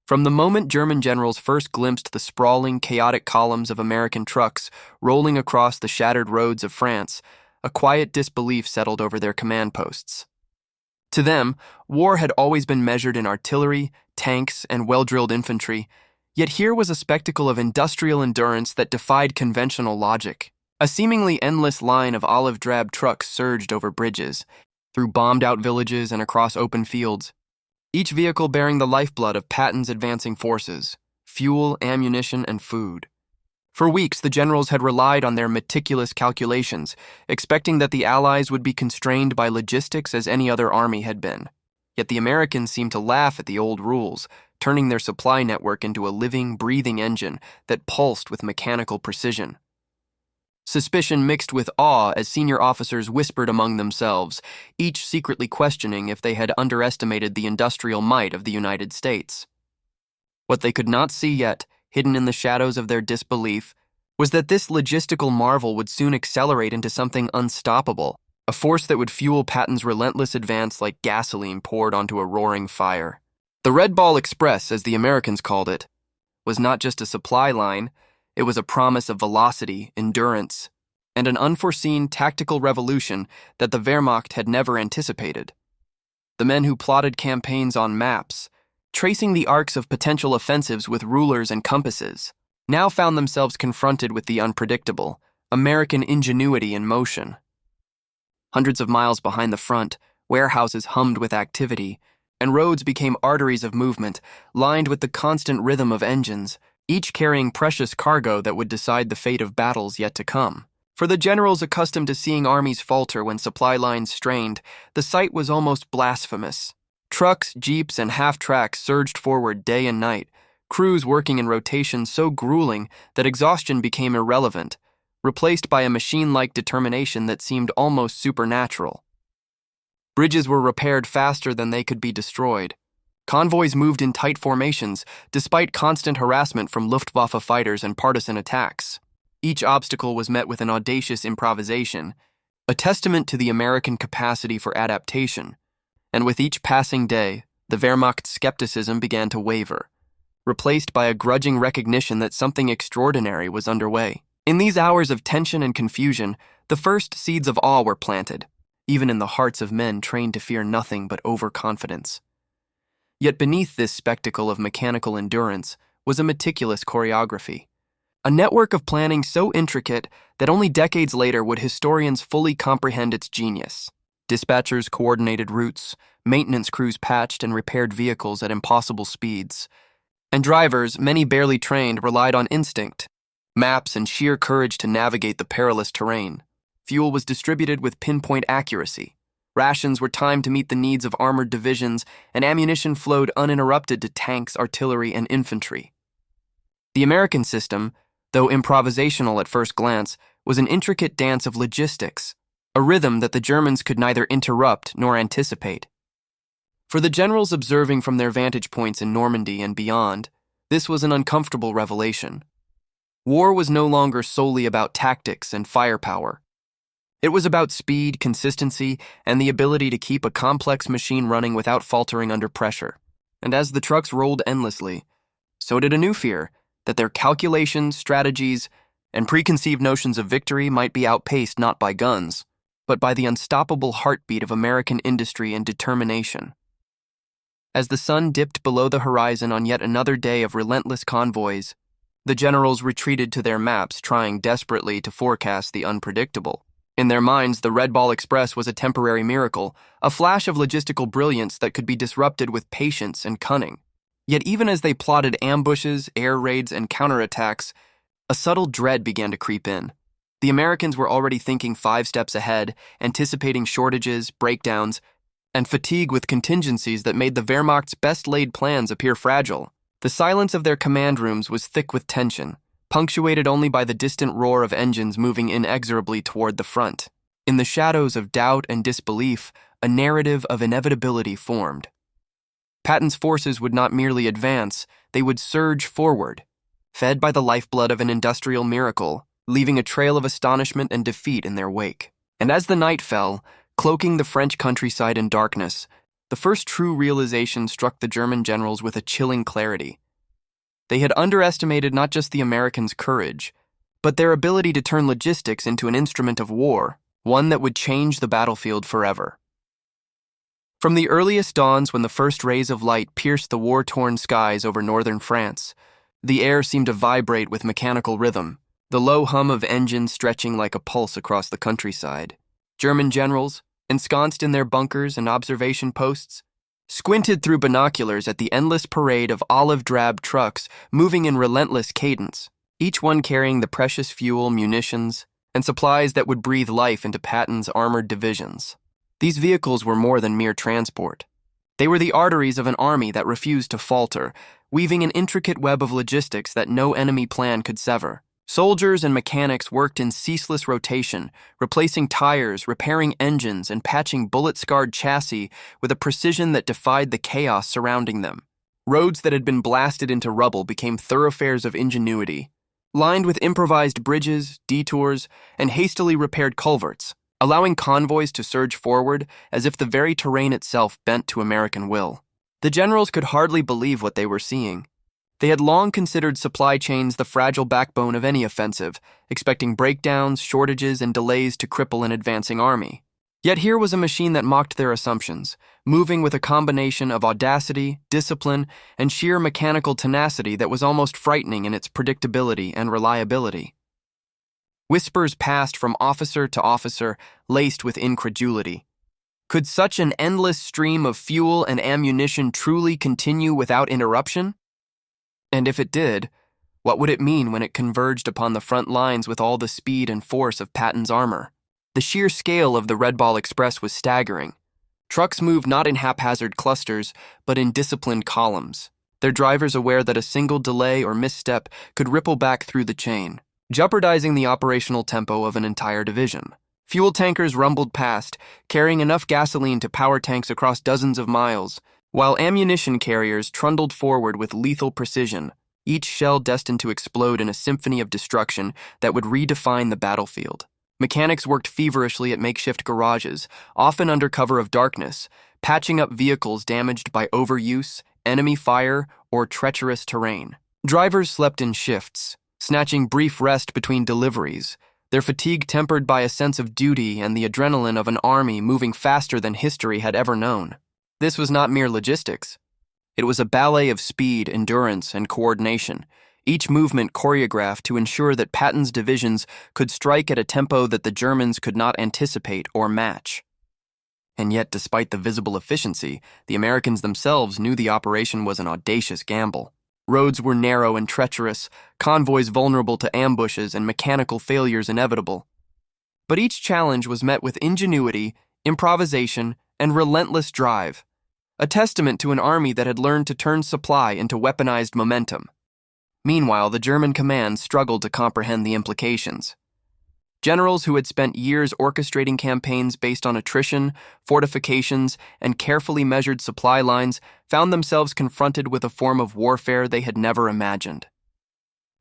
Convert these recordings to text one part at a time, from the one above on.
From the moment German generals first glimpsed the sprawling, chaotic columns of American trucks rolling across the shattered roads of France, a quiet disbelief settled over their command posts. To them, war had always been measured in artillery, tanks, and well-drilled infantry, yet here was a spectacle of industrial endurance that defied conventional logic. A seemingly endless line of olive-drab trucks surged over bridges, through bombed-out villages and across open fields, each vehicle bearing the lifeblood of Patton's advancing forces: fuel, ammunition, and food. For weeks, the generals had relied on their meticulous calculations, expecting that the Allies would be constrained by logistics as any other army had been. Yet the Americans seemed to laugh at the old rules, turning their supply network into a living, breathing engine that pulsed with mechanical precision. Suspicion mixed with awe as senior officers whispered among themselves, each secretly questioning if they had underestimated the industrial might of the United States. What they could not see yet, hidden in the shadows of their disbelief, was that this logistical marvel would soon accelerate into something unstoppable, a force that would fuel Patton's relentless advance like gasoline poured onto a roaring fire. The Red Ball Express, as the Americans called it, was not just a supply line. It was a promise of velocity, endurance, and an unforeseen tactical revolution that the Wehrmacht had never anticipated. The men who plotted campaigns on maps, tracing the arcs of potential offensives with rulers and compasses, now found themselves confronted with the unpredictable, American ingenuity in motion. Hundreds of miles behind the front, warehouses hummed with activity, and roads became arteries of movement, lined with the constant rhythm of engines, each carrying precious cargo that would decide the fate of battles yet to come. For the generals accustomed to seeing armies falter when supply lines strained, the sight was almost blasphemous. Trucks, jeeps, and half-tracks surged forward day and night, crews working in rotation so grueling that exhaustion became irrelevant, replaced by a machine-like determination that seemed almost supernatural. Bridges were repaired faster than they could be destroyed. Convoys moved in tight formations, despite constant harassment from Luftwaffe fighters and partisan attacks. Each obstacle was met with an audacious improvisation, a testament to the American capacity for adaptation. And with each passing day, the Wehrmacht's skepticism began to waver, replaced by a grudging recognition that something extraordinary was underway. In these hours of tension and confusion, the first seeds of awe were planted, even in the hearts of men trained to fear nothing but overconfidence. Yet beneath this spectacle of mechanical endurance was a meticulous choreography, a network of planning so intricate that only decades later would historians fully comprehend its genius. Dispatchers coordinated routes, maintenance crews patched and repaired vehicles at impossible speeds, and drivers, many barely trained, relied on instinct, maps, and sheer courage to navigate the perilous terrain. Fuel was distributed with pinpoint accuracy. Rations were timed to meet the needs of armored divisions, and ammunition flowed uninterrupted to tanks, artillery, and infantry. The American system, though improvisational at first glance, was an intricate dance of logistics, a rhythm that the Germans could neither interrupt nor anticipate. For the generals observing from their vantage points in Normandy and beyond, this was an uncomfortable revelation. War was no longer solely about tactics and firepower. It was about speed, consistency, and the ability to keep a complex machine running without faltering under pressure. And as the trucks rolled endlessly, so did a new fear that their calculations, strategies, and preconceived notions of victory might be outpaced not by guns, but by the unstoppable heartbeat of American industry and determination. As the sun dipped below the horizon on yet another day of relentless convoys, the generals retreated to their maps, trying desperately to forecast the unpredictable. In their minds, the Red Ball Express was a temporary miracle, a flash of logistical brilliance that could be disrupted with patience and cunning. Yet even as they plotted ambushes, air raids, and counterattacks, a subtle dread began to creep in. The Americans were already thinking 5 steps ahead, anticipating shortages, breakdowns, and fatigue with contingencies that made the Wehrmacht's best-laid plans appear fragile. The silence of their command rooms was thick with tension, punctuated only by the distant roar of engines moving inexorably toward the front. In the shadows of doubt and disbelief, a narrative of inevitability formed. Patton's forces would not merely advance, they would surge forward, fed by the lifeblood of an industrial miracle, leaving a trail of astonishment and defeat in their wake. And as the night fell, cloaking the French countryside in darkness, The first true realization struck the German generals with a chilling clarity. They had underestimated not just the Americans' courage, but their ability to turn logistics into an instrument of war, one that would change the battlefield forever. From the earliest dawns when the first rays of light pierced the war-torn skies over northern France, the air seemed to vibrate with mechanical rhythm, the low hum of engines stretching like a pulse across the countryside. German generals, ensconced in their bunkers and observation posts, squinted through binoculars at the endless parade of olive-drab trucks moving in relentless cadence, each one carrying the precious fuel, munitions, and supplies that would breathe life into Patton's armored divisions. These vehicles were more than mere transport. They were the arteries of an army that refused to falter, weaving an intricate web of logistics that no enemy plan could sever. Soldiers and mechanics worked in ceaseless rotation, replacing tires, repairing engines, and patching bullet-scarred chassis with a precision that defied the chaos surrounding them. Roads that had been blasted into rubble became thoroughfares of ingenuity, lined with improvised bridges, detours, and hastily repaired culverts, allowing convoys to surge forward as if the very terrain itself bent to American will. The generals could hardly believe what they were seeing. They had long considered supply chains the fragile backbone of any offensive, expecting breakdowns, shortages, and delays to cripple an advancing army. Yet here was a machine that mocked their assumptions, moving with a combination of audacity, discipline, and sheer mechanical tenacity that was almost frightening in its predictability and reliability. Whispers passed from officer to officer, laced with incredulity. Could such an endless stream of fuel and ammunition truly continue without interruption? And if it did, what would it mean when it converged upon the front lines with all the speed and force of Patton's armor? The sheer scale of the Red Ball Express was staggering. Trucks moved not in haphazard clusters, but in disciplined columns, their drivers aware that a single delay or misstep could ripple back through the chain, jeopardizing the operational tempo of an entire division. Fuel tankers rumbled past, carrying enough gasoline to power tanks across dozens of miles, while ammunition carriers trundled forward with lethal precision, each shell destined to explode in a symphony of destruction that would redefine the battlefield. Mechanics worked feverishly at makeshift garages, often under cover of darkness, patching up vehicles damaged by overuse, enemy fire, or treacherous terrain. Drivers slept in shifts, snatching brief rest between deliveries, their fatigue tempered by a sense of duty and the adrenaline of an army moving faster than history had ever known. This was not mere logistics. It was a ballet of speed, endurance, and coordination, each movement choreographed to ensure that Patton's divisions could strike at a tempo that the Germans could not anticipate or match. And yet, despite the visible efficiency, the Americans themselves knew the operation was an audacious gamble. Roads were narrow and treacherous, convoys vulnerable to ambushes, and mechanical failures inevitable. But each challenge was met with ingenuity, improvisation, and relentless drive, a testament to an army that had learned to turn supply into weaponized momentum. Meanwhile, the German command struggled to comprehend the implications. Generals who had spent years orchestrating campaigns based on attrition, fortifications, and carefully measured supply lines found themselves confronted with a form of warfare they had never imagined.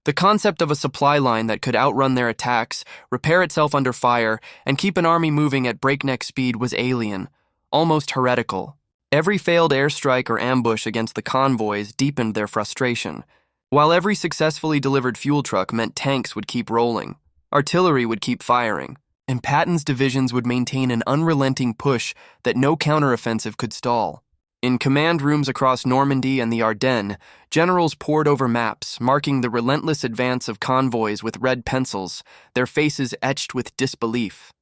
The concept of a supply line that could outrun their attacks, repair itself under fire, and keep an army moving at breakneck speed was alien, almost heretical. Every failed airstrike or ambush against the convoys deepened their frustration, while every successfully delivered fuel truck meant tanks would keep rolling, artillery would keep firing, and Patton's divisions would maintain an unrelenting push that no counteroffensive could stall. In command rooms across Normandy and the Ardennes, generals pored over maps, marking the relentless advance of convoys with red pencils, their faces etched with disbelief.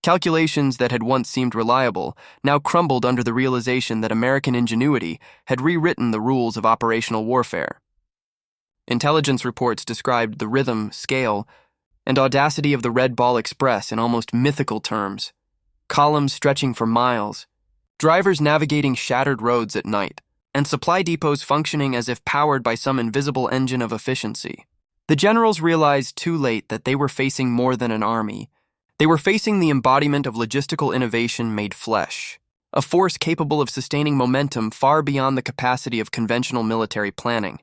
Calculations that had once seemed reliable now crumbled under the realization that American ingenuity had rewritten the rules of operational warfare. Intelligence reports described the rhythm, scale, and audacity of the Red Ball Express in almost mythical terms. Columns stretching for miles, drivers navigating shattered roads at night, and supply depots functioning as if powered by some invisible engine of efficiency. The generals realized too late that they were facing more than an army. They were facing the embodiment of logistical innovation made flesh, a force capable of sustaining momentum far beyond the capacity of conventional military planning.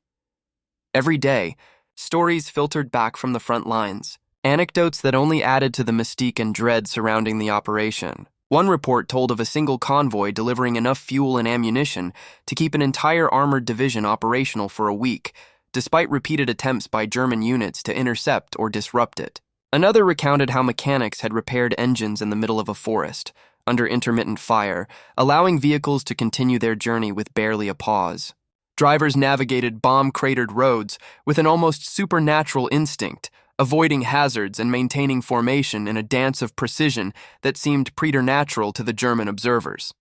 Every day, stories filtered back from the front lines, anecdotes that only added to the mystique and dread surrounding the operation. One report told of a single convoy delivering enough fuel and ammunition to keep an entire armored division operational for a week, despite repeated attempts by German units to intercept or disrupt it. Another recounted how mechanics had repaired engines in the middle of a forest, under intermittent fire, allowing vehicles to continue their journey with barely a pause. Drivers navigated bomb-cratered roads with an almost supernatural instinct, avoiding hazards and maintaining formation in a dance of precision that seemed preternatural to the German observers.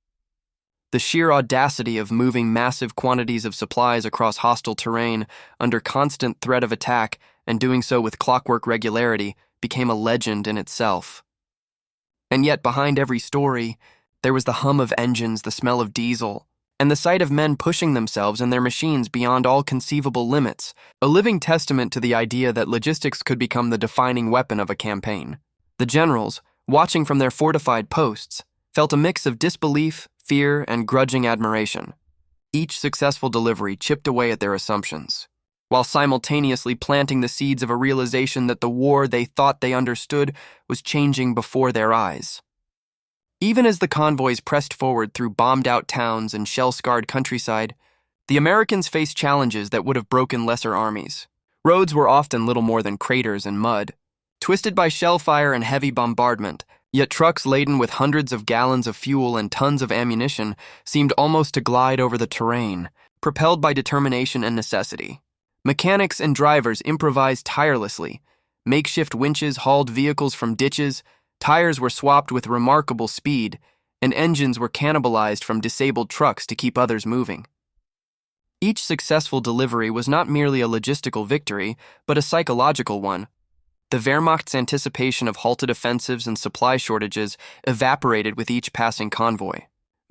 The sheer audacity of moving massive quantities of supplies across hostile terrain under constant threat of attack and doing so with clockwork regularity became a legend in itself. And yet behind every story, there was the hum of engines, the smell of diesel, and the sight of men pushing themselves and their machines beyond all conceivable limits, a living testament to the idea that logistics could become the defining weapon of a campaign. The generals, watching from their fortified posts, felt a mix of disbelief, fear, and grudging admiration. Each successful delivery chipped away at their assumptions, while simultaneously planting the seeds of a realization that the war they thought they understood was changing before their eyes. Even as the convoys pressed forward through bombed-out towns and shell-scarred countryside, the Americans faced challenges that would have broken lesser armies. Roads were often little more than craters and mud, twisted by shell fire and heavy bombardment, yet trucks laden with hundreds of gallons of fuel and tons of ammunition seemed almost to glide over the terrain, propelled by determination and necessity. Mechanics and drivers improvised tirelessly. Makeshift winches hauled vehicles from ditches, tires were swapped with remarkable speed, and engines were cannibalized from disabled trucks to keep others moving. Each successful delivery was not merely a logistical victory, but a psychological one. The Wehrmacht's anticipation of halted offensives and supply shortages evaporated with each passing convoy.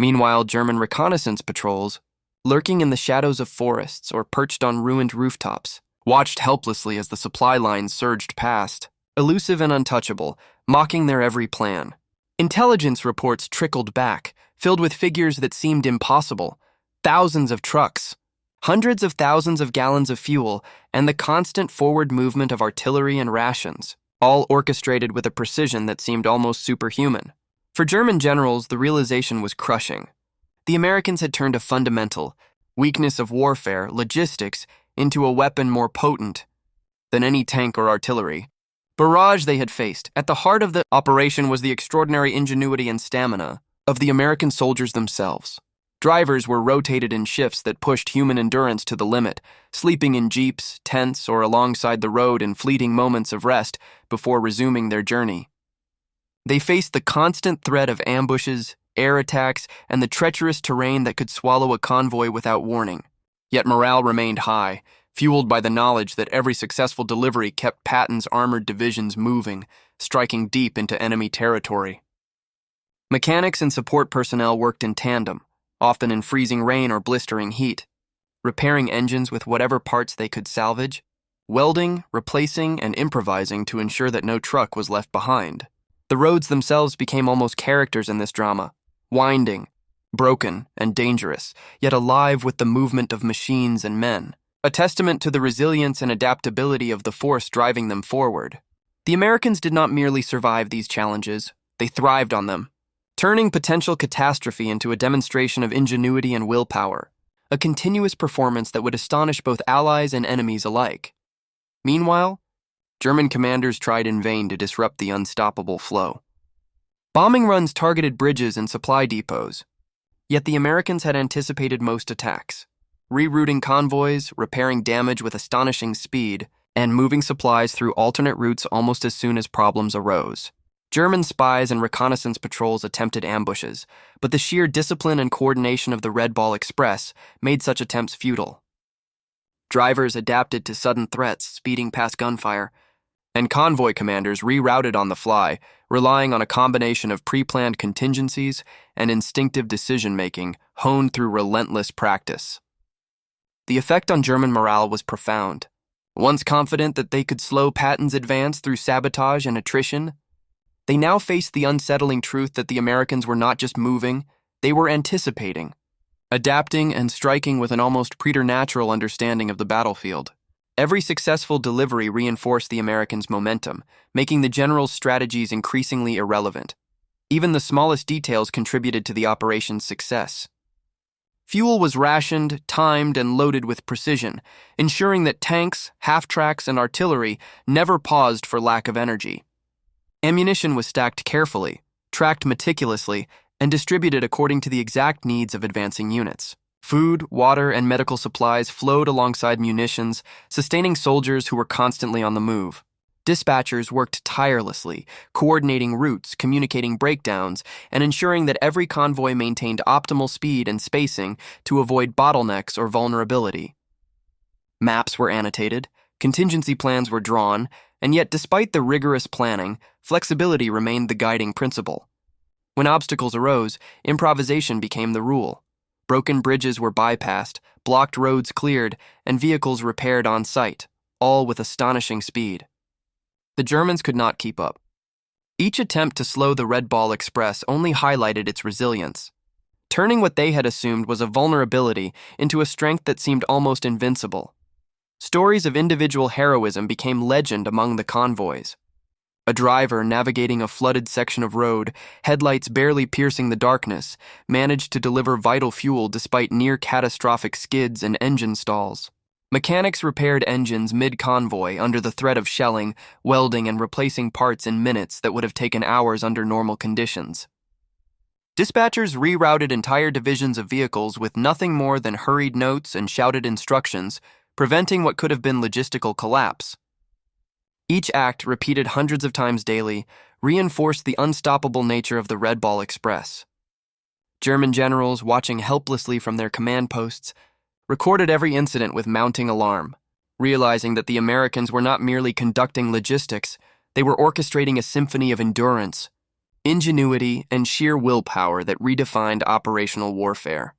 Meanwhile, German reconnaissance patrols, lurking in the shadows of forests or perched on ruined rooftops, watched helplessly as the supply lines surged past, elusive and untouchable, mocking their every plan. Intelligence reports trickled back, filled with figures that seemed impossible. Thousands of trucks, hundreds of thousands of gallons of fuel, and the constant forward movement of artillery and rations, all orchestrated with a precision that seemed almost superhuman. For German generals, the realization was crushing. The Americans had turned a fundamental weakness of warfare, logistics, into a weapon more potent than any tank or artillery. Barrage they had faced. At the heart of the operation was the extraordinary ingenuity and stamina of the American soldiers themselves. Drivers were rotated in shifts that pushed human endurance to the limit, sleeping in jeeps, tents, or alongside the road in fleeting moments of rest before resuming their journey. They faced the constant threat of ambushes, air attacks, and the treacherous terrain that could swallow a convoy without warning. Yet morale remained high, fueled by the knowledge that every successful delivery kept Patton's armored divisions moving, striking deep into enemy territory. Mechanics and support personnel worked in tandem, often in freezing rain or blistering heat, repairing engines with whatever parts they could salvage, welding, replacing, and improvising to ensure that no truck was left behind. The roads themselves became almost characters in this drama, winding, broken, and dangerous, yet alive with the movement of machines and men, a testament to the resilience and adaptability of the force driving them forward. The Americans did not merely survive these challenges, they thrived on them, turning potential catastrophe into a demonstration of ingenuity and willpower, a continuous performance that would astonish both allies and enemies alike. Meanwhile, German commanders tried in vain to disrupt the unstoppable flow. Bombing runs targeted bridges and supply depots, yet the Americans had anticipated most attacks, rerouting convoys, repairing damage with astonishing speed, and moving supplies through alternate routes almost as soon as problems arose. German spies and reconnaissance patrols attempted ambushes, but the sheer discipline and coordination of the Red Ball Express made such attempts futile. Drivers adapted to sudden threats, speeding past gunfire, and convoy commanders rerouted on the fly, relying on a combination of pre-planned contingencies and instinctive decision-making honed through relentless practice. The effect on German morale was profound. Once confident that they could slow Patton's advance through sabotage and attrition, they now faced the unsettling truth that the Americans were not just moving, they were anticipating, adapting and striking with an almost preternatural understanding of the battlefield. Every successful delivery reinforced the Americans' momentum, making the generals' strategies increasingly irrelevant. Even the smallest details contributed to the operation's success. Fuel was rationed, timed, and loaded with precision, ensuring that tanks, half-tracks, and artillery never paused for lack of energy. Ammunition was stacked carefully, tracked meticulously, and distributed according to the exact needs of advancing units. Food, water, and medical supplies flowed alongside munitions, sustaining soldiers who were constantly on the move. Dispatchers worked tirelessly, coordinating routes, communicating breakdowns, and ensuring that every convoy maintained optimal speed and spacing to avoid bottlenecks or vulnerability. Maps were annotated, contingency plans were drawn, and yet despite the rigorous planning, flexibility remained the guiding principle. When obstacles arose, improvisation became the rule. Broken bridges were bypassed, blocked roads cleared, and vehicles repaired on site, all with astonishing speed. The Germans could not keep up. Each attempt to slow the Red Ball Express only highlighted its resilience, turning what they had assumed was a vulnerability into a strength that seemed almost invincible. Stories of individual heroism became legend among the convoys. A driver navigating a flooded section of road, headlights barely piercing the darkness, managed to deliver vital fuel despite near-catastrophic skids and engine stalls. Mechanics repaired engines mid-convoy under the threat of shelling, welding, and replacing parts in minutes that would have taken hours under normal conditions. Dispatchers rerouted entire divisions of vehicles with nothing more than hurried notes and shouted instructions, preventing what could have been logistical collapse. Each act, repeated hundreds of times daily, reinforced the unstoppable nature of the Red Ball Express. German generals, watching helplessly from their command posts, recorded every incident with mounting alarm, realizing that the Americans were not merely conducting logistics, they were orchestrating a symphony of endurance, ingenuity, and sheer willpower that redefined operational warfare.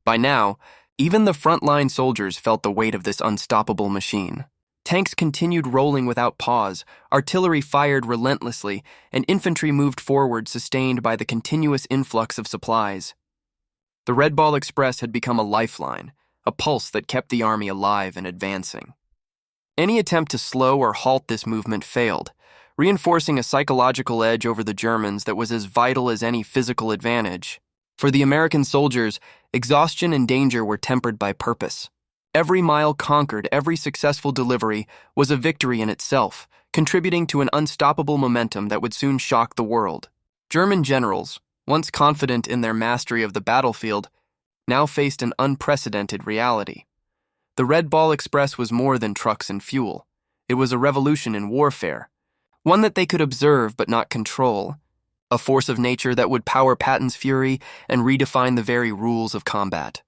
By now, even the frontline soldiers felt the weight of this unstoppable machine. Tanks continued rolling without pause, artillery fired relentlessly, and infantry moved forward sustained by the continuous influx of supplies. The Red Ball Express had become a lifeline, a pulse that kept the army alive and advancing. Any attempt to slow or halt this movement failed, reinforcing a psychological edge over the Germans that was as vital as any physical advantage. For the American soldiers, exhaustion and danger were tempered by purpose. Every mile conquered, every successful delivery, was a victory in itself, contributing to an unstoppable momentum that would soon shock the world. German generals, once confident in their mastery of the battlefield, now faced an unprecedented reality. The Red Ball Express was more than trucks and fuel. It was a revolution in warfare, one that they could observe but not control, a force of nature that would power Patton's fury and redefine the very rules of combat.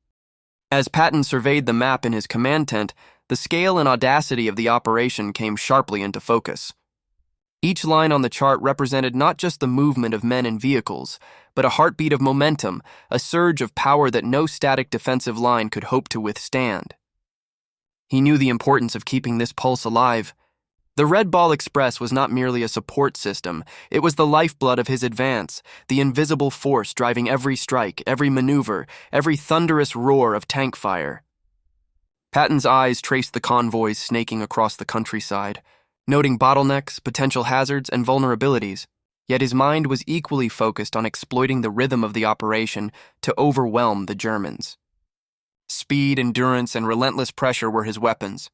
As Patton surveyed the map in his command tent, the scale and audacity of the operation came sharply into focus. Each line on the chart represented not just the movement of men and vehicles, but a heartbeat of momentum, a surge of power that no static defensive line could hope to withstand. He knew the importance of keeping this pulse alive. The Red Ball Express was not merely a support system, it was the lifeblood of his advance, the invisible force driving every strike, every maneuver, every thunderous roar of tank fire. Patton's eyes traced the convoys snaking across the countryside, noting bottlenecks, potential hazards, and vulnerabilities, yet his mind was equally focused on exploiting the rhythm of the operation to overwhelm the Germans. Speed, endurance, and relentless pressure were his weapons.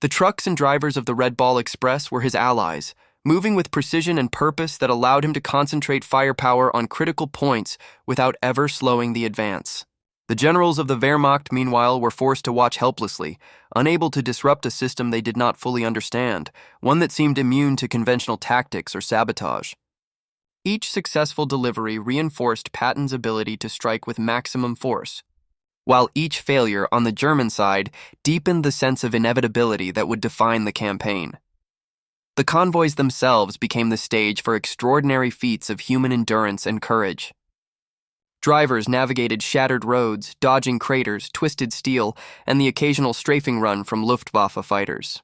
The trucks and drivers of the Red Ball Express were his allies, moving with precision and purpose that allowed him to concentrate firepower on critical points without ever slowing the advance. The generals of the Wehrmacht, meanwhile, were forced to watch helplessly, unable to disrupt a system they did not fully understand, one that seemed immune to conventional tactics or sabotage. Each successful delivery reinforced Patton's ability to strike with maximum force, while each failure on the German side deepened the sense of inevitability that would define the campaign. The convoys themselves became the stage for extraordinary feats of human endurance and courage. Drivers navigated shattered roads, dodging craters, twisted steel, and the occasional strafing run from Luftwaffe fighters.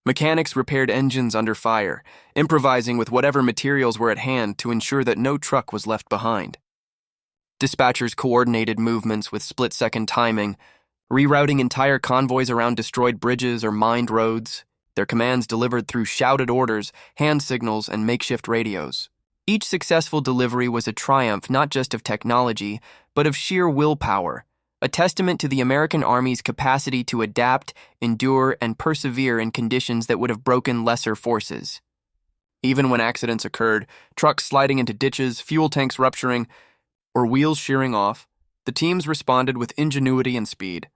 Mechanics repaired engines under fire, improvising with whatever materials were at hand to ensure that no truck was left behind. Dispatchers coordinated movements with split-second timing, rerouting entire convoys around destroyed bridges or mined roads, their commands delivered through shouted orders, hand signals, and makeshift radios. Each successful delivery was a triumph not just of technology, but of sheer willpower, a testament to the American Army's capacity to adapt, endure, and persevere in conditions that would have broken lesser forces. Even when accidents occurred, trucks sliding into ditches, fuel tanks rupturing, or wheels shearing off, the teams responded with ingenuity and speed,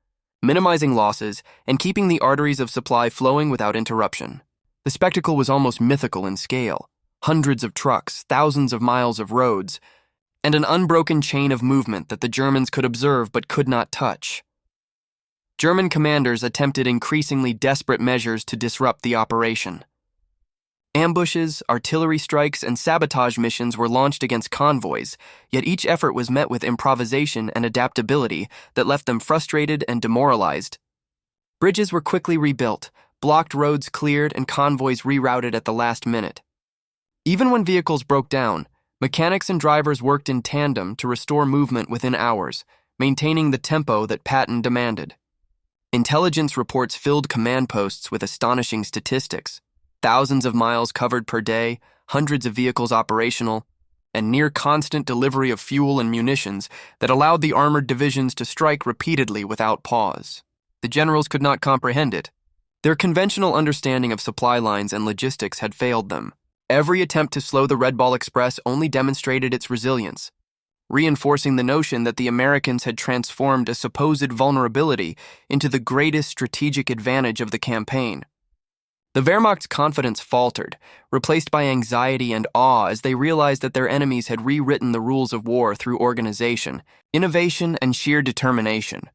minimizing losses and keeping the arteries of supply flowing without interruption. The spectacle was almost mythical in scale. Hundreds of trucks, thousands of miles of roads, and an unbroken chain of movement that the Germans could observe but could not touch. German commanders attempted increasingly desperate measures to disrupt the operation. Ambushes, artillery strikes, and sabotage missions were launched against convoys, yet each effort was met with improvisation and adaptability that left them frustrated and demoralized. Bridges were quickly rebuilt, blocked roads cleared, and convoys rerouted at the last minute. Even when vehicles broke down, mechanics and drivers worked in tandem to restore movement within hours, maintaining the tempo that Patton demanded. Intelligence reports filled command posts with astonishing statistics: thousands of miles covered per day, hundreds of vehicles operational, and near-constant delivery of fuel and munitions that allowed the armored divisions to strike repeatedly without pause. The generals could not comprehend it. Their conventional understanding of supply lines and logistics had failed them. Every attempt to slow the Red Ball Express only demonstrated its resilience, reinforcing the notion that the Americans had transformed a supposed vulnerability into the greatest strategic advantage of the campaign. The Wehrmacht's confidence faltered, replaced by anxiety and awe as they realized that their enemies had rewritten the rules of war through organization, innovation, and sheer determination.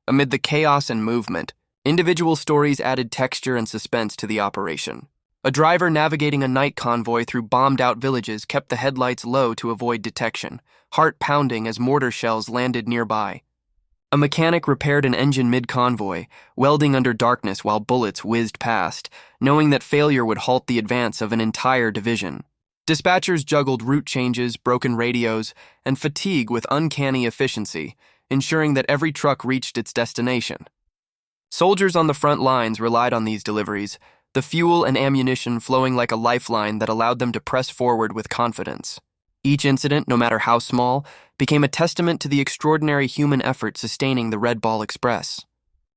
Amid the chaos and movement, individual stories added texture and suspense to the operation. A driver navigating a night convoy through bombed-out villages kept the headlights low to avoid detection, heart pounding as mortar shells landed nearby. A mechanic repaired an engine mid-convoy, welding under darkness while bullets whizzed past, knowing that failure would halt the advance of an entire division. Dispatchers juggled route changes, broken radios, and fatigue with uncanny efficiency, ensuring that every truck reached its destination. Soldiers on the front lines relied on these deliveries, the fuel and ammunition flowing like a lifeline that allowed them to press forward with confidence. Each incident, no matter how small, became a testament to the extraordinary human effort sustaining the Red Ball Express.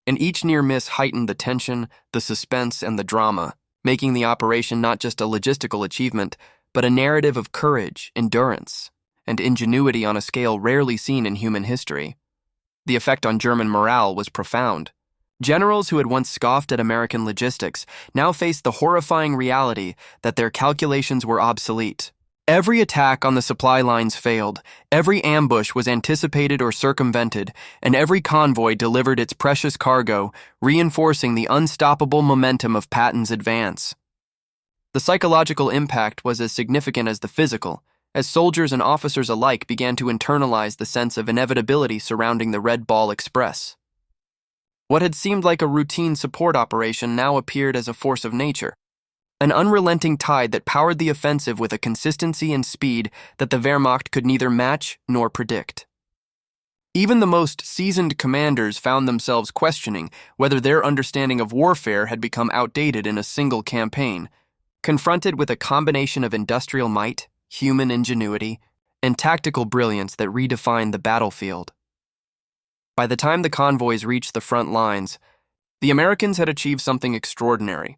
And each near miss heightened the tension, the suspense, and the drama, making the operation not just a logistical achievement, but a narrative of courage, endurance, and ingenuity on a scale rarely seen in human history. The effect on German morale was profound. Generals who had once scoffed at American logistics now faced the horrifying reality that their calculations were obsolete. Every attack on the supply lines failed, every ambush was anticipated or circumvented, and every convoy delivered its precious cargo, reinforcing the unstoppable momentum of Patton's advance. The psychological impact was as significant as the physical, as soldiers and officers alike began to internalize the sense of inevitability surrounding the Red Ball Express. What had seemed like a routine support operation now appeared as a force of nature, an unrelenting tide that powered the offensive with a consistency and speed that the Wehrmacht could neither match nor predict. Even the most seasoned commanders found themselves questioning whether their understanding of warfare had become outdated in a single campaign, confronted with a combination of industrial might, human ingenuity, and tactical brilliance that redefined the battlefield. By the time the convoys reached the front lines, the Americans had achieved something extraordinary.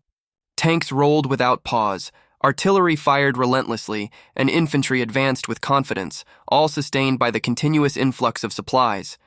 Tanks rolled without pause, artillery fired relentlessly, and infantry advanced with confidence, all sustained by the continuous influx of supplies.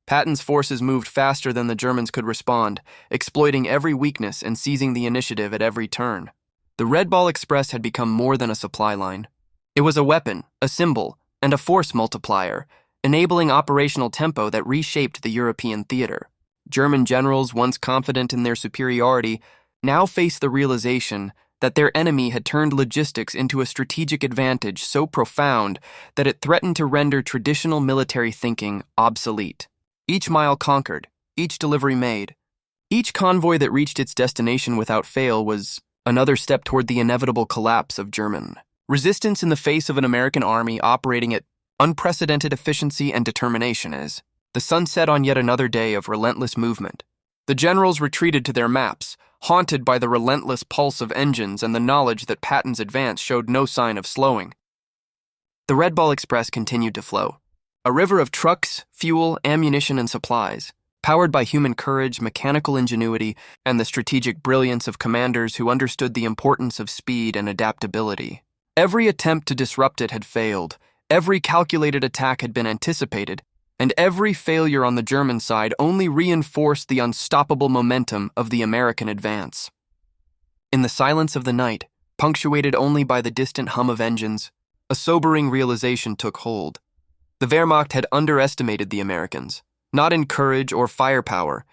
Patton's forces moved faster than the Germans could respond, exploiting every weakness and seizing the initiative at every turn. The Red Ball Express had become more than a supply line. It was a weapon, a symbol, and a force multiplier, enabling operational tempo that reshaped the European theater. German generals, once confident in their superiority, now faced the realization that their enemy had turned logistics into a strategic advantage so profound that it threatened to render traditional military thinking obsolete. Each mile conquered, each delivery made, each convoy that reached its destination without fail was another step toward the inevitable collapse of German resistance in the face of an American army operating at unprecedented efficiency and determination. As the sun set on yet another day of relentless movement, the generals retreated to their maps, haunted by the relentless pulse of engines and the knowledge that Patton's advance showed no sign of slowing. The Red Ball Express continued to flow. A river of trucks, fuel, ammunition, and supplies, powered by human courage, mechanical ingenuity, and the strategic brilliance of commanders who understood the importance of speed and adaptability. Every attempt to disrupt it had failed, every calculated attack had been anticipated, and every failure on the German side only reinforced the unstoppable momentum of the American advance. In the silence of the night, punctuated only by the distant hum of engines, a sobering realization took hold. The Wehrmacht had underestimated the Americans, not in courage or firepower,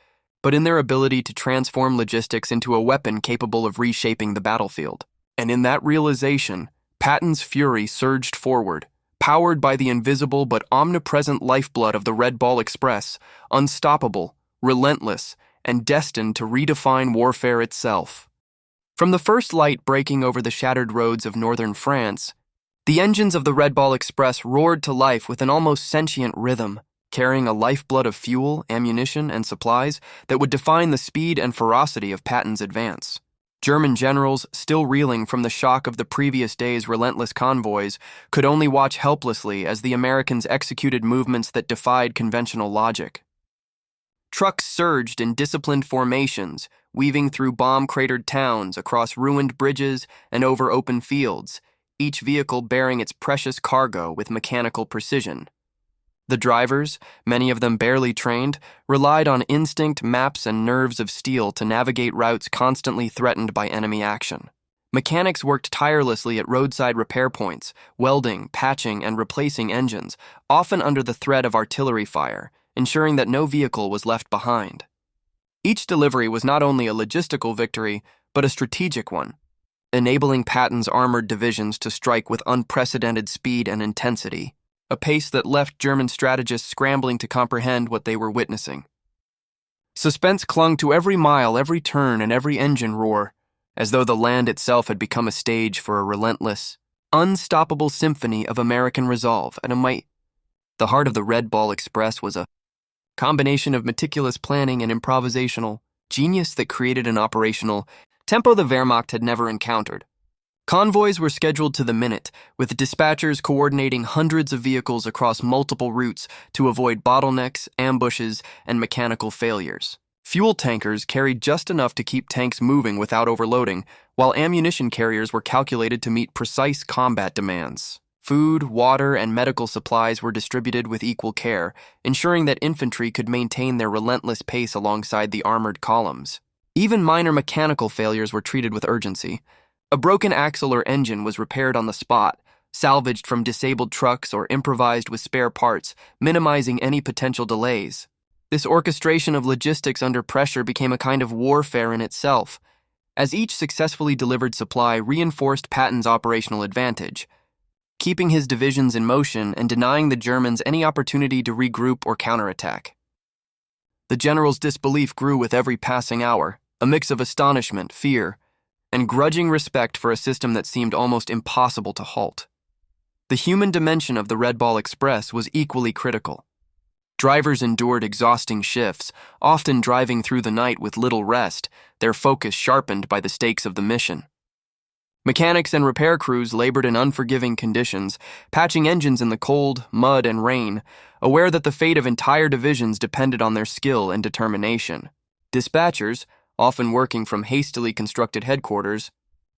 but in their ability to transform logistics into a weapon capable of reshaping the battlefield. And in that realization, Patton's fury surged forward, powered by the invisible but omnipresent lifeblood of the Red Ball Express, unstoppable, relentless, and destined to redefine warfare itself. From the first light breaking over the shattered roads of northern France, the engines of the Red Ball Express roared to life with an almost sentient rhythm, carrying a lifeblood of fuel, ammunition, and supplies that would define the speed and ferocity of Patton's advance. German generals, still reeling from the shock of the previous day's relentless convoys, could only watch helplessly as the Americans executed movements that defied conventional logic. Trucks surged in disciplined formations, weaving through bomb-cratered towns, across ruined bridges, and over open fields, each vehicle bearing its precious cargo with mechanical precision. The drivers, many of them barely trained, relied on instinct, maps, and nerves of steel to navigate routes constantly threatened by enemy action. Mechanics worked tirelessly at roadside repair points, welding, patching, and replacing engines, often under the threat of artillery fire, ensuring that no vehicle was left behind. Each delivery was not only a logistical victory, but a strategic one, enabling Patton's armored divisions to strike with unprecedented speed and intensity, a pace that left German strategists scrambling to comprehend what they were witnessing. Suspense clung to every mile, every turn, and every engine roar, as though the land itself had become a stage for a relentless, unstoppable symphony of American resolve and a might. The heart of the Red Ball Express was a combination of meticulous planning and improvisational genius that created an operational tempo the Wehrmacht had never encountered. Convoys were scheduled to the minute, with dispatchers coordinating hundreds of vehicles across multiple routes to avoid bottlenecks, ambushes, and mechanical failures. Fuel tankers carried just enough to keep tanks moving without overloading, while ammunition carriers were calculated to meet precise combat demands. Food, water, and medical supplies were distributed with equal care, ensuring that infantry could maintain their relentless pace alongside the armored columns. Even minor mechanical failures were treated with urgency. A broken axle or engine was repaired on the spot, salvaged from disabled trucks or improvised with spare parts, minimizing any potential delays. This orchestration of logistics under pressure became a kind of warfare in itself, as each successfully delivered supply reinforced Patton's operational advantage, keeping his divisions in motion and denying the Germans any opportunity to regroup or counterattack. The general's disbelief grew with every passing hour, a mix of astonishment, fear, and grudging respect for a system that seemed almost impossible to halt. The human dimension of the Red Ball Express was equally critical. Drivers endured exhausting shifts, often driving through the night with little rest, their focus sharpened by the stakes of the mission. Mechanics and repair crews labored in unforgiving conditions, patching engines in the cold, mud, and rain, aware that the fate of entire divisions depended on their skill and determination. Dispatchers, often working from hastily constructed headquarters,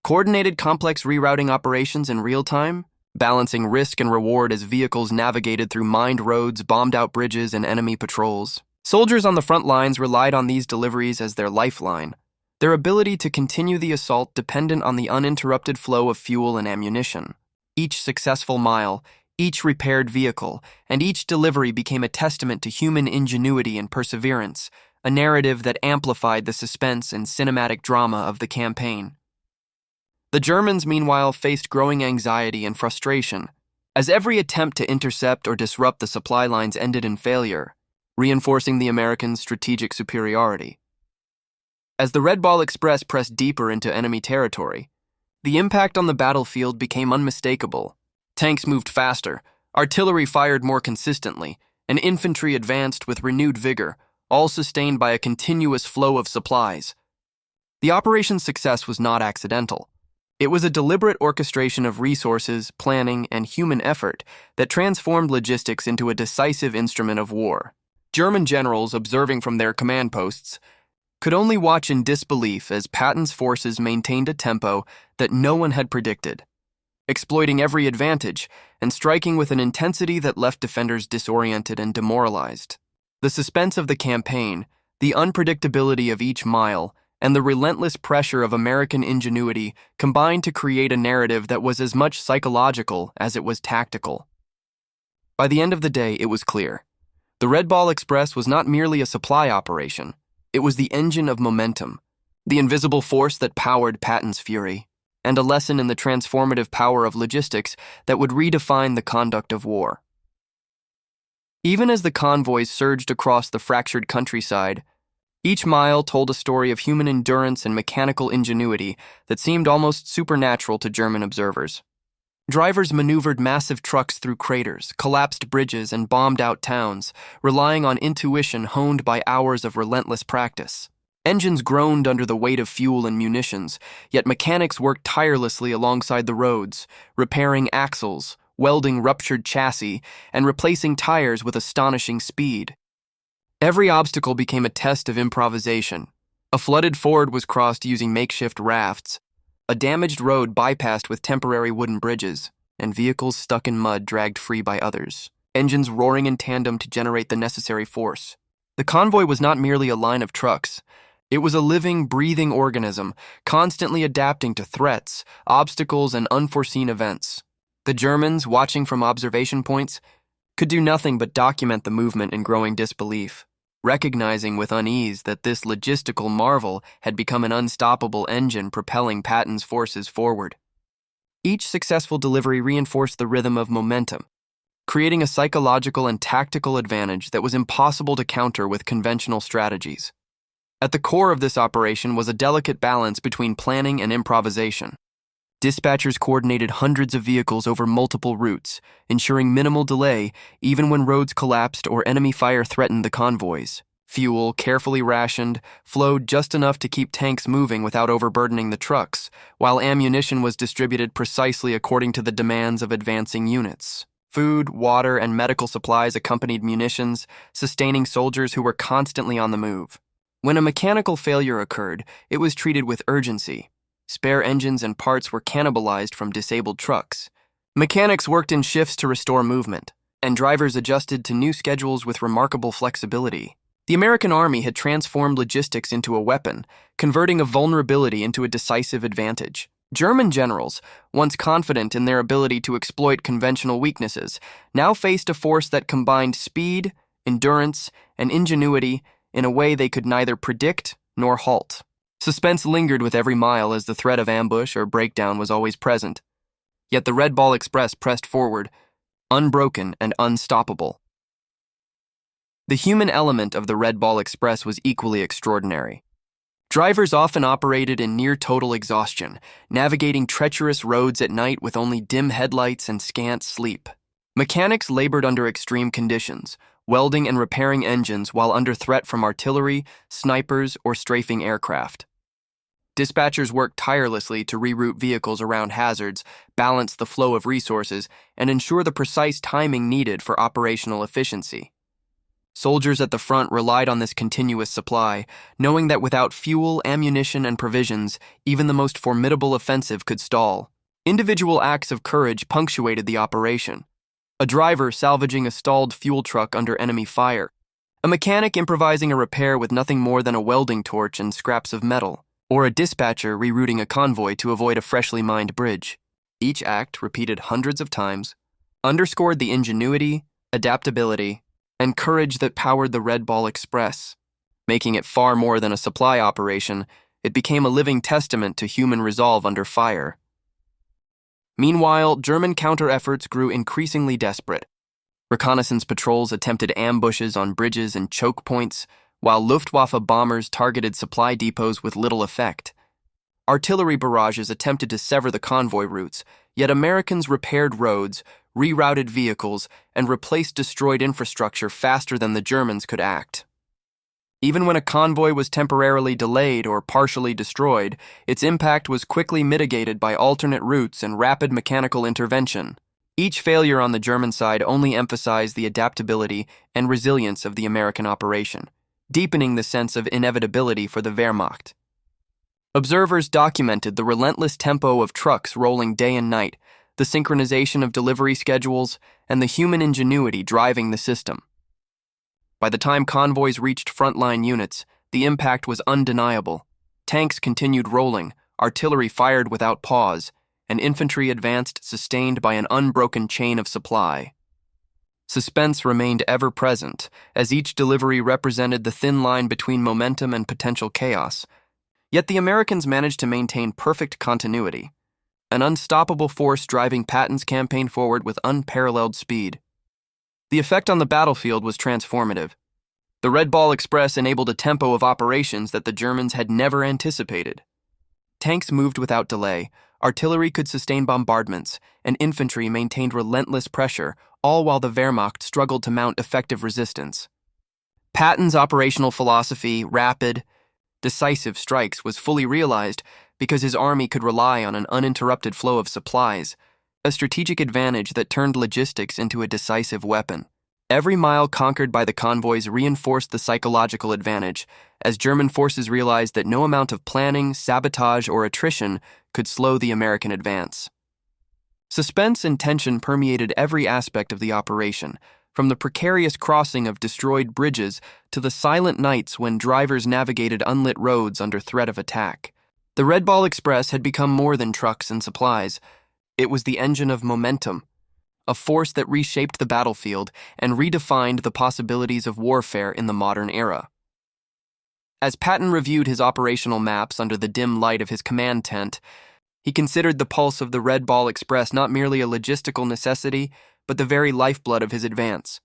coordinated complex rerouting operations in real time, balancing risk and reward as vehicles navigated through mined roads, bombed-out bridges, and enemy patrols. Soldiers on the front lines relied on these deliveries as their lifeline, their ability to continue the assault dependent on the uninterrupted flow of fuel and ammunition. Each successful mile, each repaired vehicle, and each delivery became a testament to human ingenuity and perseverance, a narrative that amplified the suspense and cinematic drama of the campaign. The Germans, meanwhile, faced growing anxiety and frustration, as every attempt to intercept or disrupt the supply lines ended in failure, reinforcing the Americans' strategic superiority. As the Red Ball Express pressed deeper into enemy territory, the impact on the battlefield became unmistakable. Tanks moved faster, artillery fired more consistently, and infantry advanced with renewed vigor, all sustained by a continuous flow of supplies. The operation's success was not accidental. It was a deliberate orchestration of resources, planning, and human effort that transformed logistics into a decisive instrument of war. German generals, observing from their command posts, could only watch in disbelief as Patton's forces maintained a tempo that no one had predicted, exploiting every advantage and striking with an intensity that left defenders disoriented and demoralized. The suspense of the campaign, the unpredictability of each mile, and the relentless pressure of American ingenuity combined to create a narrative that was as much psychological as it was tactical. By the end of the day, it was clear. The Red Ball Express was not merely a supply operation. It was the engine of momentum, the invisible force that powered Patton's fury, and a lesson in the transformative power of logistics that would redefine the conduct of war. Even as the convoys surged across the fractured countryside, each mile told a story of human endurance and mechanical ingenuity that seemed almost supernatural to German observers. Drivers maneuvered massive trucks through craters, collapsed bridges, and bombed out towns, relying on intuition honed by hours of relentless practice. Engines groaned under the weight of fuel and munitions, yet mechanics worked tirelessly alongside the roads, repairing axles, welding ruptured chassis, and replacing tires with astonishing speed. Every obstacle became a test of improvisation. A flooded ford was crossed using makeshift rafts, a damaged road bypassed with temporary wooden bridges, and vehicles stuck in mud dragged free by others, engines roaring in tandem to generate the necessary force. The convoy was not merely a line of trucks. It was a living, breathing organism, constantly adapting to threats, obstacles, and unforeseen events. The Germans, watching from observation points, could do nothing but document the movement in growing disbelief, recognizing with unease that this logistical marvel had become an unstoppable engine propelling Patton's forces forward. Each successful delivery reinforced the rhythm of momentum, creating a psychological and tactical advantage that was impossible to counter with conventional strategies. At the core of this operation was a delicate balance between planning and improvisation. Dispatchers coordinated hundreds of vehicles over multiple routes, ensuring minimal delay even when roads collapsed or enemy fire threatened the convoys. Fuel, carefully rationed, flowed just enough to keep tanks moving without overburdening the trucks, while ammunition was distributed precisely according to the demands of advancing units. Food, water, and medical supplies accompanied munitions, sustaining soldiers who were constantly on the move. When a mechanical failure occurred, it was treated with urgency. Spare engines and parts were cannibalized from disabled trucks. Mechanics worked in shifts to restore movement, and drivers adjusted to new schedules with remarkable flexibility. The American Army had transformed logistics into a weapon, converting a vulnerability into a decisive advantage. German generals, once confident in their ability to exploit conventional weaknesses, now faced a force that combined speed, endurance, and ingenuity in a way they could neither predict nor halt. Suspense lingered with every mile as the threat of ambush or breakdown was always present. Yet the Red Ball Express pressed forward, unbroken and unstoppable. The human element of the Red Ball Express was equally extraordinary. Drivers often operated in near-total exhaustion, navigating treacherous roads at night with only dim headlights and scant sleep. Mechanics labored under extreme conditions, welding and repairing engines while under threat from artillery, snipers, or strafing aircraft. Dispatchers worked tirelessly to reroute vehicles around hazards, balance the flow of resources, and ensure the precise timing needed for operational efficiency. Soldiers at the front relied on this continuous supply, knowing that without fuel, ammunition, and provisions, even the most formidable offensive could stall. Individual acts of courage punctuated the operation. A driver salvaging a stalled fuel truck under enemy fire, a mechanic improvising a repair with nothing more than a welding torch and scraps of metal, or a dispatcher rerouting a convoy to avoid a freshly mined bridge. Each act, repeated hundreds of times, underscored the ingenuity, adaptability, and courage that powered the Red Ball Express. Making it far more than a supply operation, it became a living testament to human resolve under fire. Meanwhile, German counter-efforts grew increasingly desperate. Reconnaissance patrols attempted ambushes on bridges and choke points, while Luftwaffe bombers targeted supply depots with little effect. Artillery barrages attempted to sever the convoy routes, yet Americans repaired roads, rerouted vehicles, and replaced destroyed infrastructure faster than the Germans could act. Even when a convoy was temporarily delayed or partially destroyed, its impact was quickly mitigated by alternate routes and rapid mechanical intervention. Each failure on the German side only emphasized the adaptability and resilience of the American operation, deepening the sense of inevitability for the Wehrmacht. Observers documented the relentless tempo of trucks rolling day and night, the synchronization of delivery schedules, and the human ingenuity driving the system. By the time convoys reached frontline units, the impact was undeniable. Tanks continued rolling, artillery fired without pause, and infantry advanced sustained by an unbroken chain of supply. Suspense remained ever present, as each delivery represented the thin line between momentum and potential chaos. Yet the Americans managed to maintain perfect continuity, an unstoppable force driving Patton's campaign forward with unparalleled speed. The effect on the battlefield was transformative. The Red Ball Express enabled a tempo of operations that the Germans had never anticipated. Tanks moved without delay, artillery could sustain bombardments, and infantry maintained relentless pressure, all while the Wehrmacht struggled to mount effective resistance. Patton's operational philosophy, rapid, decisive strikes, was fully realized because his army could rely on an uninterrupted flow of supplies, a strategic advantage that turned logistics into a decisive weapon. Every mile conquered by the convoys reinforced the psychological advantage, as German forces realized that no amount of planning, sabotage, or attrition could slow the American advance. Suspense and tension permeated every aspect of the operation, from the precarious crossing of destroyed bridges to the silent nights when drivers navigated unlit roads under threat of attack. The Red Ball Express had become more than trucks and supplies. It was the engine of momentum, a force that reshaped the battlefield and redefined the possibilities of warfare in the modern era. As Patton reviewed his operational maps under the dim light of his command tent, he considered the pulse of the Red Ball Express not merely a logistical necessity, but the very lifeblood of his advance.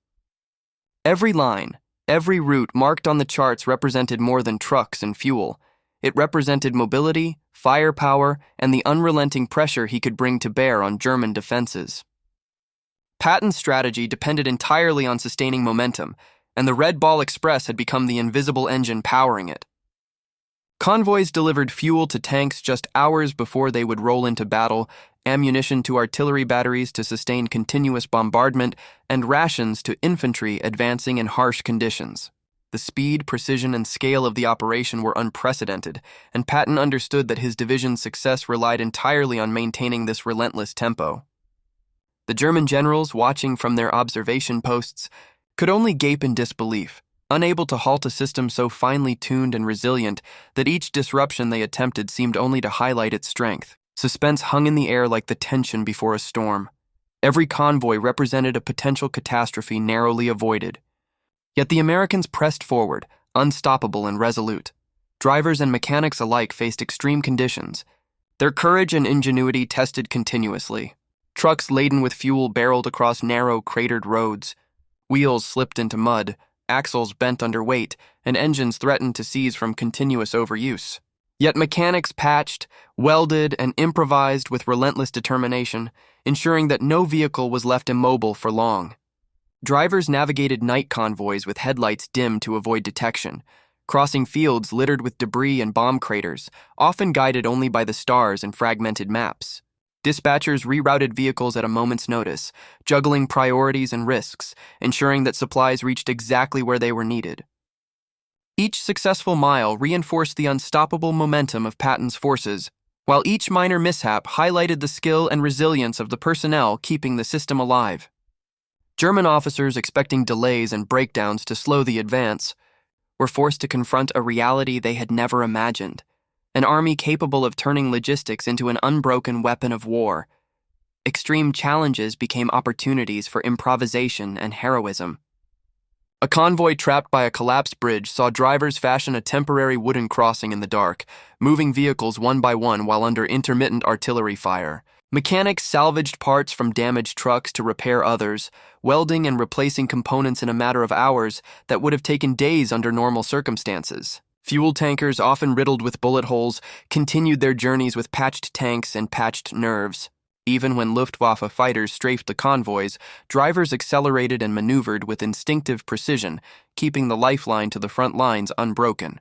Every line, every route marked on the charts represented more than trucks and fuel. It represented mobility, firepower, and the unrelenting pressure he could bring to bear on German defenses. Patton's strategy depended entirely on sustaining momentum, and the Red Ball Express had become the invisible engine powering it. Convoys delivered fuel to tanks just hours before they would roll into battle, ammunition to artillery batteries to sustain continuous bombardment, and rations to infantry advancing in harsh conditions. The speed, precision, and scale of the operation were unprecedented, and Patton understood that his division's success relied entirely on maintaining this relentless tempo. The German generals, watching from their observation posts, could only gape in disbelief, unable to halt a system so finely tuned and resilient that each disruption they attempted seemed only to highlight its strength. Suspense hung in the air like the tension before a storm. Every convoy represented a potential catastrophe narrowly avoided. Yet the Americans pressed forward, unstoppable and resolute. Drivers and mechanics alike faced extreme conditions. Their courage and ingenuity tested continuously. Trucks laden with fuel barreled across narrow, cratered roads. Wheels slipped into mud, axles bent under weight, and engines threatened to seize from continuous overuse. Yet mechanics patched, welded, and improvised with relentless determination, ensuring that no vehicle was left immobile for long. Drivers navigated night convoys with headlights dimmed to avoid detection, crossing fields littered with debris and bomb craters, often guided only by the stars and fragmented maps. Dispatchers rerouted vehicles at a moment's notice, juggling priorities and risks, ensuring that supplies reached exactly where they were needed. Each successful mile reinforced the unstoppable momentum of Patton's forces, while each minor mishap highlighted the skill and resilience of the personnel keeping the system alive. German officers, expecting delays and breakdowns to slow the advance, were forced to confront a reality they had never imagined: an army capable of turning logistics into an unbroken weapon of war. Extreme challenges became opportunities for improvisation and heroism. A convoy trapped by a collapsed bridge saw drivers fashion a temporary wooden crossing in the dark, moving vehicles one by one while under intermittent artillery fire. Mechanics salvaged parts from damaged trucks to repair others, welding and replacing components in a matter of hours that would have taken days under normal circumstances. Fuel tankers, often riddled with bullet holes, continued their journeys with patched tanks and patched nerves. Even when Luftwaffe fighters strafed the convoys, drivers accelerated and maneuvered with instinctive precision, keeping the lifeline to the front lines unbroken.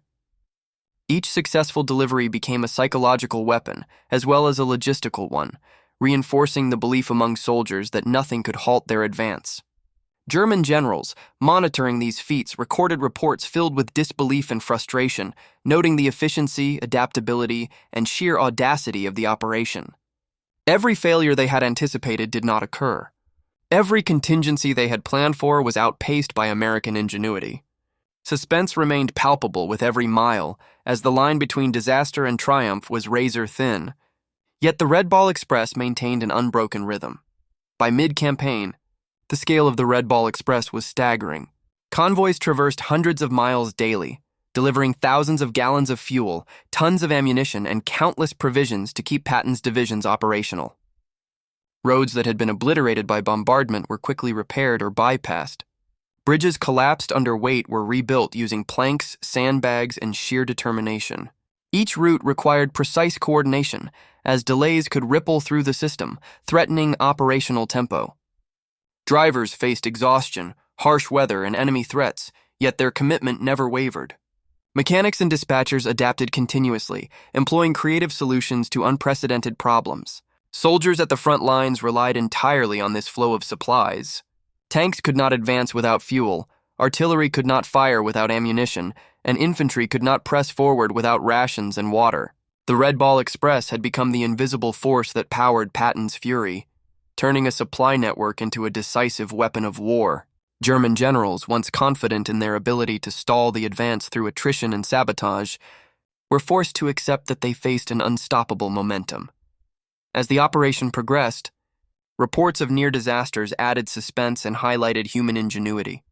Each successful delivery became a psychological weapon, as well as a logistical one, reinforcing the belief among soldiers that nothing could halt their advance. German generals, monitoring these feats, recorded reports filled with disbelief and frustration, noting the efficiency, adaptability, and sheer audacity of the operation. Every failure they had anticipated did not occur. Every contingency they had planned for was outpaced by American ingenuity. Suspense remained palpable with every mile, as the line between disaster and triumph was razor thin. Yet the Red Ball Express maintained an unbroken rhythm. By mid-campaign, the scale of the Red Ball Express was staggering. Convoys traversed hundreds of miles daily, delivering thousands of gallons of fuel, tons of ammunition, and countless provisions to keep Patton's divisions operational. Roads that had been obliterated by bombardment were quickly repaired or bypassed. Bridges collapsed under weight were rebuilt using planks, sandbags, and sheer determination. Each route required precise coordination, as delays could ripple through the system, threatening operational tempo. Drivers faced exhaustion, harsh weather, and enemy threats, yet their commitment never wavered. Mechanics and dispatchers adapted continuously, employing creative solutions to unprecedented problems. Soldiers at the front lines relied entirely on this flow of supplies. Tanks could not advance without fuel, artillery could not fire without ammunition, and infantry could not press forward without rations and water. The Red Ball Express had become the invisible force that powered Patton's fury, turning a supply network into a decisive weapon of war. German generals, once confident in their ability to stall the advance through attrition and sabotage, were forced to accept that they faced an unstoppable momentum. As the operation progressed, reports of near disasters added suspense and highlighted human ingenuity.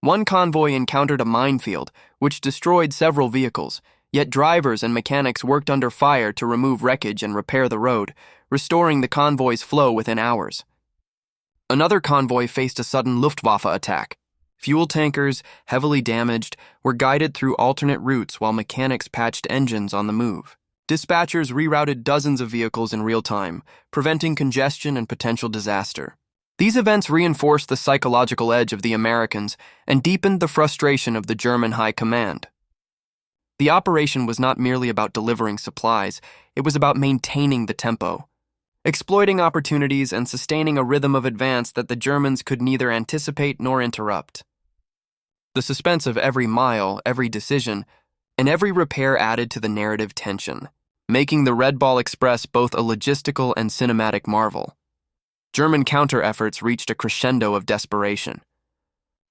One convoy encountered a minefield, which destroyed several vehicles, yet drivers and mechanics worked under fire to remove wreckage and repair the road, restoring the convoy's flow within hours. Another convoy faced a sudden Luftwaffe attack. Fuel tankers, heavily damaged, were guided through alternate routes while mechanics patched engines on the move. Dispatchers rerouted dozens of vehicles in real time, preventing congestion and potential disaster. These events reinforced the psychological edge of the Americans and deepened the frustration of the German high command. The operation was not merely about delivering supplies, it was about maintaining the tempo, exploiting opportunities and sustaining a rhythm of advance that the Germans could neither anticipate nor interrupt. The suspense of every mile, every decision, and every repair added to the narrative tension, making the Red Ball Express both a logistical and cinematic marvel. German counter-efforts reached a crescendo of desperation.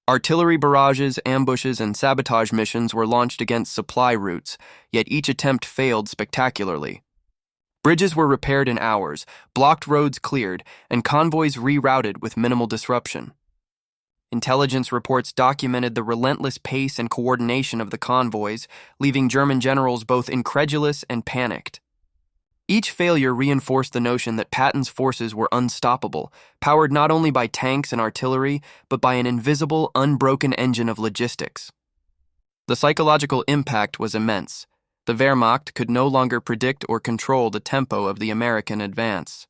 Artillery barrages, ambushes, and sabotage missions were launched against supply routes, yet each attempt failed spectacularly. Bridges were repaired in hours, blocked roads cleared, and convoys rerouted with minimal disruption. Intelligence reports documented the relentless pace and coordination of the convoys, leaving German generals both incredulous and panicked. Each failure reinforced the notion that Patton's forces were unstoppable, powered not only by tanks and artillery, but by an invisible, unbroken engine of logistics. The psychological impact was immense. The Wehrmacht could no longer predict or control the tempo of the American advance.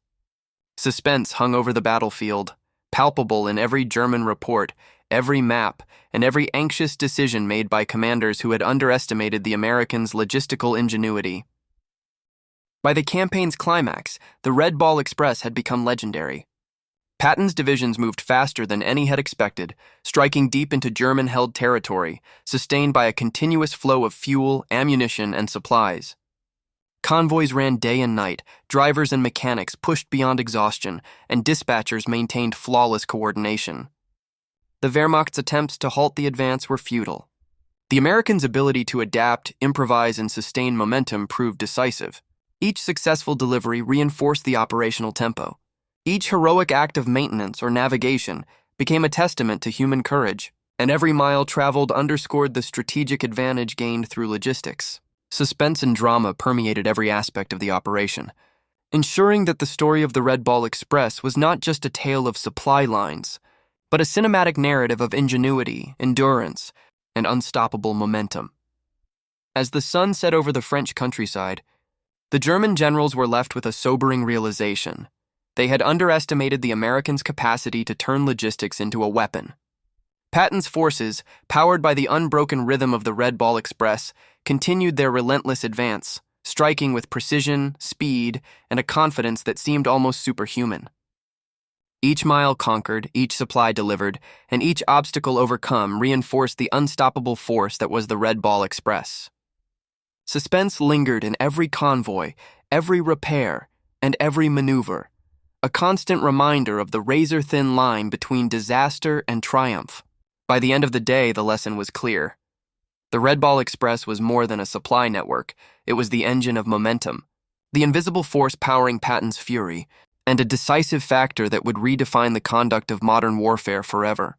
Suspense hung over the battlefield, palpable in every German report, every map, and every anxious decision made by commanders who had underestimated the Americans' logistical ingenuity. By the campaign's climax, the Red Ball Express had become legendary. Patton's divisions moved faster than any had expected, striking deep into German-held territory, sustained by a continuous flow of fuel, ammunition, and supplies. Convoys ran day and night, drivers and mechanics pushed beyond exhaustion, and dispatchers maintained flawless coordination. The Wehrmacht's attempts to halt the advance were futile. The Americans' ability to adapt, improvise, and sustain momentum proved decisive. Each successful delivery reinforced the operational tempo. Each heroic act of maintenance or navigation became a testament to human courage, and every mile traveled underscored the strategic advantage gained through logistics. Suspense and drama permeated every aspect of the operation, ensuring that the story of the Red Ball Express was not just a tale of supply lines, but a cinematic narrative of ingenuity, endurance, and unstoppable momentum. As the sun set over the French countryside, the German generals were left with a sobering realization. They had underestimated the Americans' capacity to turn logistics into a weapon. Patton's forces, powered by the unbroken rhythm of the Red Ball Express, continued their relentless advance, striking with precision, speed, and a confidence that seemed almost superhuman. Each mile conquered, each supply delivered, and each obstacle overcome reinforced the unstoppable force that was the Red Ball Express. Suspense lingered in every convoy, every repair, and every maneuver, a constant reminder of the razor-thin line between disaster and triumph. By the end of the day, the lesson was clear. The Red Ball Express was more than a supply network. It was the engine of momentum, the invisible force powering Patton's fury, and a decisive factor that would redefine the conduct of modern warfare forever.